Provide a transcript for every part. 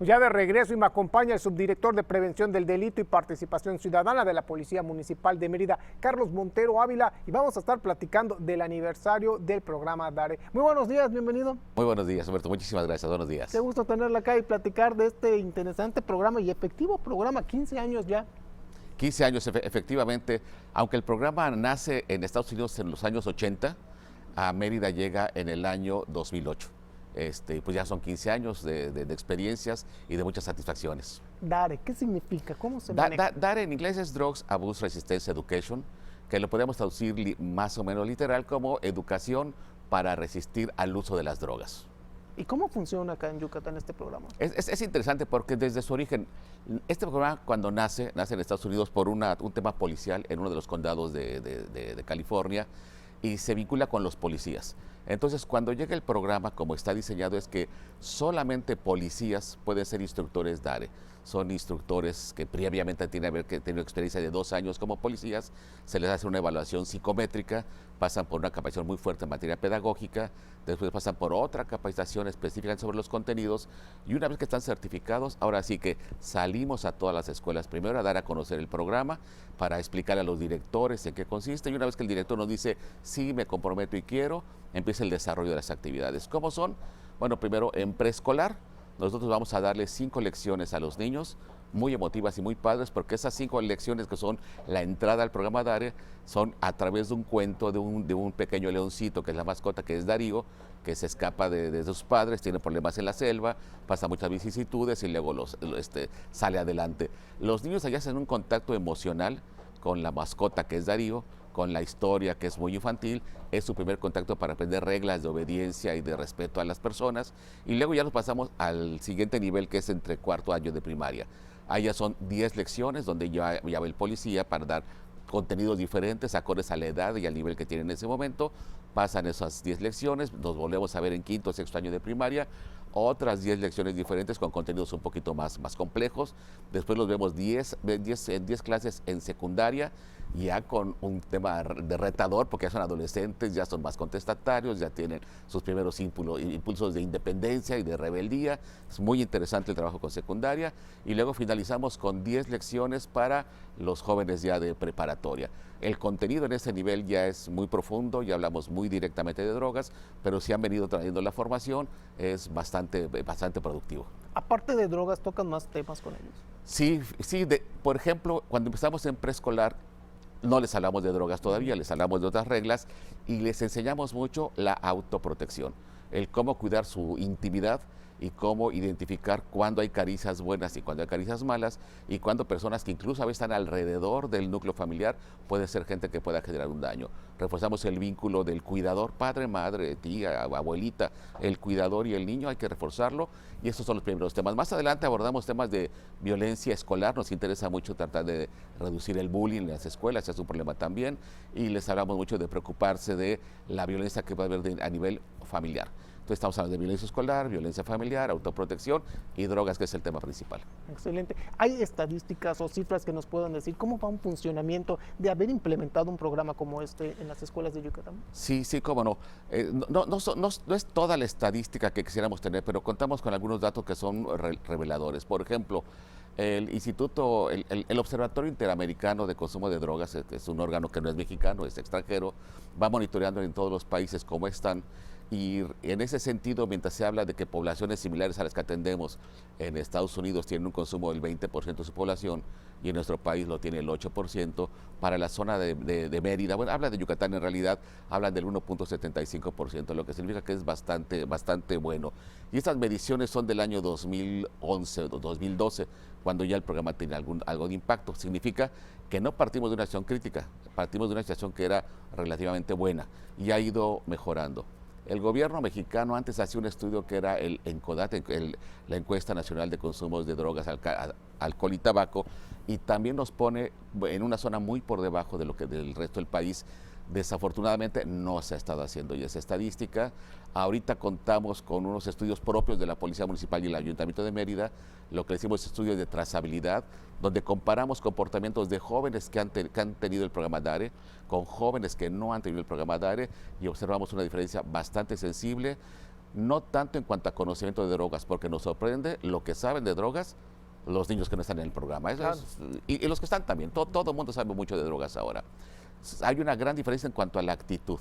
Ya de regreso y me acompaña el subdirector de Prevención del Delito y Participación Ciudadana de la Policía Municipal de Mérida, Carlos Montero Ávila, y vamos a estar platicando del aniversario del programa DARE. Muy buenos días, bienvenido. Muy buenos días, Humberto. Muchísimas gracias. Buenos días. Qué gusto tenerla acá y platicar de este interesante programa y efectivo programa, 15 años ya. 15 años, efectivamente. Aunque el programa nace en Estados Unidos en los años 80, a Mérida llega en el año 2008. Pues ya son 15 años de experiencias y de muchas satisfacciones. DARE, ¿qué significa? ¿Cómo se maneja? DARE en inglés es Drugs Abuse Resistance Education, que lo podemos traducir más o menos literal como educación para resistir al uso de las drogas. ¿Y cómo funciona acá en Yucatán este programa? Es interesante porque desde su origen, este programa cuando nace en Estados Unidos por un tema policial en uno de los condados de California y se vincula con los policías. Entonces, cuando llega el programa, como está diseñado, es que solamente policías pueden ser instructores DARE. Son instructores que previamente tienen que haber tenido experiencia de 2 años como policías, se les hace una evaluación psicométrica, pasan por una capacitación muy fuerte en materia pedagógica, después pasan por otra capacitación específica sobre los contenidos y una vez que están certificados, ahora sí que salimos a todas las escuelas primero a dar a conocer el programa para explicarle a los directores en qué consiste y una vez que el director nos dice sí, me comprometo y quiero, empieza el desarrollo de las actividades. ¿Cómo son? Bueno, primero en preescolar, nosotros vamos a darle 5 lecciones a los niños, muy emotivas y muy padres, porque esas 5 lecciones que son la entrada al programa DARE son a través de un cuento de un pequeño leoncito, que es la mascota, que es Darío, que se escapa de sus padres, tiene problemas en la selva, pasa muchas vicisitudes y luego sale adelante. Los niños allá hacen un contacto emocional con la mascota, que es Darío, con la historia, que es muy infantil, es su primer contacto para aprender reglas de obediencia y de respeto a las personas, y luego ya nos pasamos al siguiente nivel, que es entre 4º año de primaria. Allá son 10 lecciones donde ya va el policía para dar contenidos diferentes, acordes a la edad y al nivel que tienen en ese momento. Pasan esas 10 lecciones, nos volvemos a ver en 5º o 6º año de primaria, otras 10 lecciones diferentes con contenidos un poquito más complejos. Después los vemos 10 clases en secundaria, ya con un tema de retador, porque ya son adolescentes, ya son más contestatarios, ya tienen sus primeros impulsos de independencia y de rebeldía. Es muy interesante el trabajo con secundaria. Y luego finalizamos con 10 lecciones para los jóvenes ya de preparatoria. El contenido en ese nivel ya es muy profundo, ya hablamos muy directamente de drogas, pero si han venido trayendo la formación, es bastante productivo. Aparte de drogas, ¿tocan más temas con ellos? Sí, por ejemplo, cuando empezamos en preescolar, no les hablamos de drogas todavía, les hablamos de otras reglas y les enseñamos mucho la autoprotección, el cómo cuidar su intimidad y cómo identificar cuándo hay caricias buenas y cuándo hay caricias malas y cuándo personas que incluso a veces están alrededor del núcleo familiar puede ser gente que pueda generar un daño. Reforzamos el vínculo del cuidador, padre, madre, tía, abuelita, el cuidador y el niño, hay que reforzarlo y esos son los primeros temas. Más adelante abordamos temas de violencia escolar, nos interesa mucho tratar de reducir el bullying en las escuelas, es un problema también, y les hablamos mucho de preocuparse de la violencia que va a haber a nivel familiar. Entonces estamos hablando de violencia escolar, violencia familiar, autoprotección y drogas, que es el tema principal. Excelente. ¿Hay estadísticas o cifras que nos puedan decir cómo va un funcionamiento de haber implementado un programa como este en las escuelas de Yucatán? Sí, cómo no. No es toda la estadística que quisiéramos tener, pero contamos con algunos datos que son reveladores. Por ejemplo, el Observatorio Interamericano de Consumo de Drogas, es un órgano que no es mexicano, es extranjero, va monitoreando en todos los países cómo están. Y en ese sentido, mientras se habla de que poblaciones similares a las que atendemos en Estados Unidos tienen un consumo del 20% de su población y en nuestro país lo tiene el 8%, para la zona de Mérida, bueno, habla de Yucatán en realidad, hablan del 1.75%, lo que significa que es bastante bueno. Y estas mediciones son del año 2011 o 2012, cuando ya el programa tiene algo de impacto. Significa que no partimos de una situación crítica, partimos de una situación que era relativamente buena y ha ido mejorando. El gobierno mexicano antes hacía un estudio que era el ENCODAT, la Encuesta Nacional de Consumos de Drogas, Alcohol y Tabaco, y también nos pone en una zona muy por debajo de lo que del resto del país. Desafortunadamente no se ha estado haciendo ya esa estadística. Ahorita contamos con unos estudios propios de la Policía Municipal y el Ayuntamiento de Mérida, lo que decimos estudios de trazabilidad, donde comparamos comportamientos de jóvenes que han tenido el programa DARE con jóvenes que no han tenido el programa DARE y observamos una diferencia bastante sensible. no tanto en cuanto a conocimiento de drogas, porque nos sorprende lo que saben de drogas los niños que no están en el programa. Claro. Y los que están también, todo el mundo sabe mucho de drogas ahora. Hay una gran diferencia en cuanto a la actitud.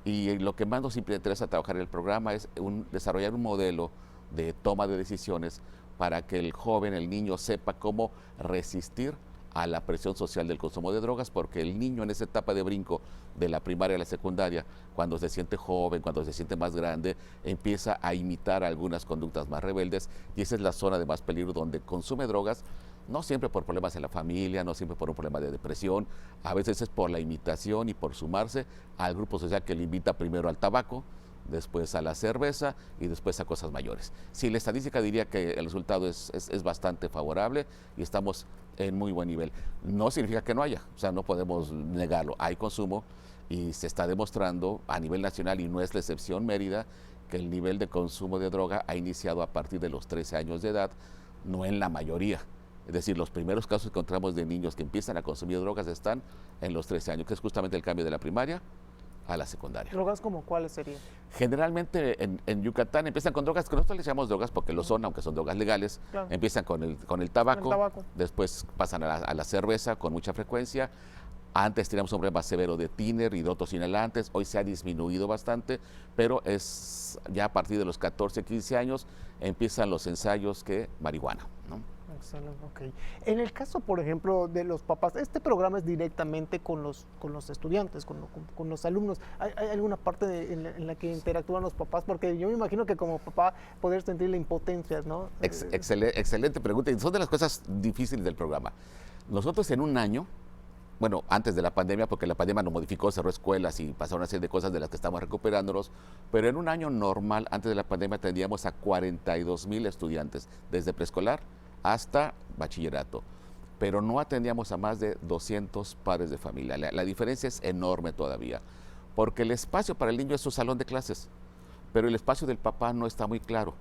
Y lo que más nos interesa trabajar en el programa es desarrollar un modelo de toma de decisiones para que el joven, el niño, sepa cómo resistir a la presión social del consumo de drogas, porque el niño en esa etapa de brinco de la primaria a la secundaria, cuando se siente joven, cuando se siente más grande, empieza a imitar algunas conductas más rebeldes, y esa es la zona de más peligro donde consume drogas, no siempre por problemas en la familia, no siempre por un problema de depresión, a veces es por la imitación y por sumarse al grupo social que le invita primero al tabaco, después a la cerveza y después a cosas mayores. Sí, la estadística diría que el resultado es bastante favorable y estamos en muy buen nivel. No significa que no haya, o sea, no podemos negarlo. Hay consumo y se está demostrando a nivel nacional, y no es la excepción Mérida, que el nivel de consumo de droga ha iniciado a partir de los 13 años de edad, no en la mayoría. Es decir, los primeros casos que encontramos de niños que empiezan a consumir drogas están en los 13 años, que es justamente el cambio de la primaria a la secundaria. ¿Drogas como cuáles serían? Generalmente en Yucatán empiezan con drogas que nosotros les llamamos drogas porque lo son, aunque son drogas legales. Claro. Empiezan con el tabaco, después pasan a la cerveza con mucha frecuencia. Antes teníamos un problema severo de tiner y de otros inhalantes, hoy se ha disminuido bastante, pero es ya a partir de los 14, 15 años empiezan los ensayos que marihuana, ¿no? Excelente, ok. En el caso, por ejemplo, de los papás, este programa es directamente con los estudiantes, con los alumnos. ¿Hay alguna parte en la que interactúan los papás? Porque yo me imagino que como papá poder sentir la impotencia, ¿no? Excelente pregunta, y son de las cosas difíciles del programa. Nosotros en un año, bueno, antes de la pandemia, porque la pandemia nos modificó, cerró escuelas y pasaron una serie de cosas de las que estamos recuperándonos, pero en un año normal, antes de la pandemia, atendíamos a 42,000 estudiantes, desde preescolar hasta bachillerato, pero no atendíamos a más de 200 padres de familia. La diferencia es enorme todavía, porque el espacio para el niño es su salón de clases, pero el espacio del papá no está muy claro.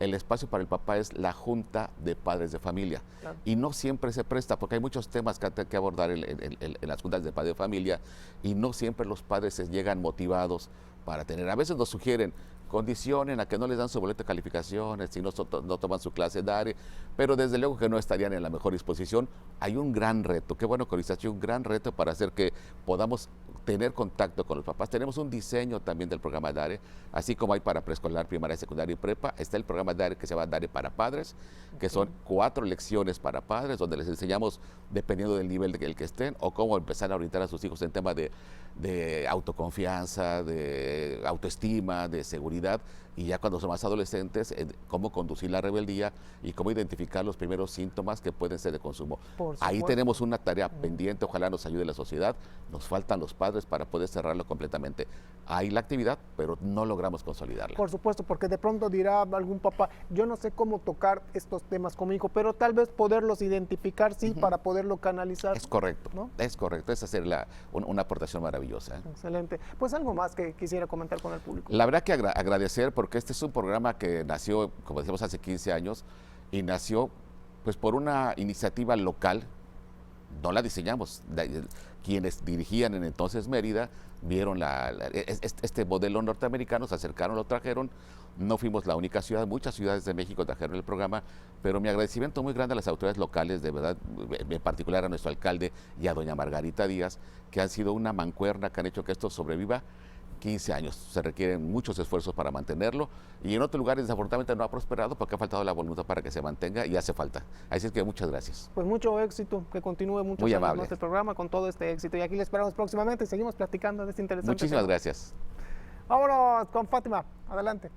El espacio para el papá es la junta de padres de familia. Claro. Y no siempre se presta, porque hay muchos temas que abordar en las juntas de padres de familia, y no siempre los padres se llegan motivados para tener. A veces nos sugieren, condicionen a que no les dan su boleto de calificaciones, si no toman su clase DARE, pero desde luego que no estarían en la mejor disposición. Hay un gran reto, qué bueno, Corista, un gran reto para hacer que podamos tener contacto con los papás. Tenemos un diseño también del programa DARE, así como hay para preescolar, primaria, secundaria y prepa. Está el programa DARE que se llama DARE para padres, que son 4 lecciones para padres, donde les enseñamos, dependiendo del nivel del que estén, o cómo empezar a orientar a sus hijos en tema de autoconfianza, de autoestima, de seguridad, y ya cuando son más adolescentes, cómo conducir la rebeldía y cómo identificar los primeros síntomas que pueden ser de consumo. Ahí tenemos una tarea pendiente, ojalá nos ayude la sociedad, nos faltan los padres para poder cerrarlo completamente. Hay la actividad, pero no logramos consolidarla. Por supuesto, porque de pronto dirá algún papá, yo no sé cómo tocar estos temas con mi hijo, pero tal vez poderlos identificar, sí, para poderlo canalizar. Es correcto, ¿no? Es correcto, es hacer una aportación maravillosa. Excelente. Pues algo más que quisiera comentar con el público. La verdad que agradecer, porque este es un programa que nació, como decíamos, hace 15 años, y nació pues por una iniciativa local. No la diseñamos. Quienes dirigían en entonces Mérida vieron este modelo norteamericano, se acercaron, lo trajeron. No fuimos la única ciudad, muchas ciudades de México trajeron el programa, pero mi agradecimiento muy grande a las autoridades locales, de verdad, en particular a nuestro alcalde y a doña Margarita Díaz, que han sido una mancuerna, que han hecho que esto sobreviva 15 años. Se requieren muchos esfuerzos para mantenerlo, y en otros lugares desafortunadamente no ha prosperado porque ha faltado la voluntad para que se mantenga, y hace falta. Así es que muchas gracias. Pues mucho éxito, que continúe muchos muy años amable. más el programa con todo este éxito, y aquí le esperamos próximamente y seguimos platicando de este interesante Muchísimas tema. Gracias. Vámonos con Fátima, adelante.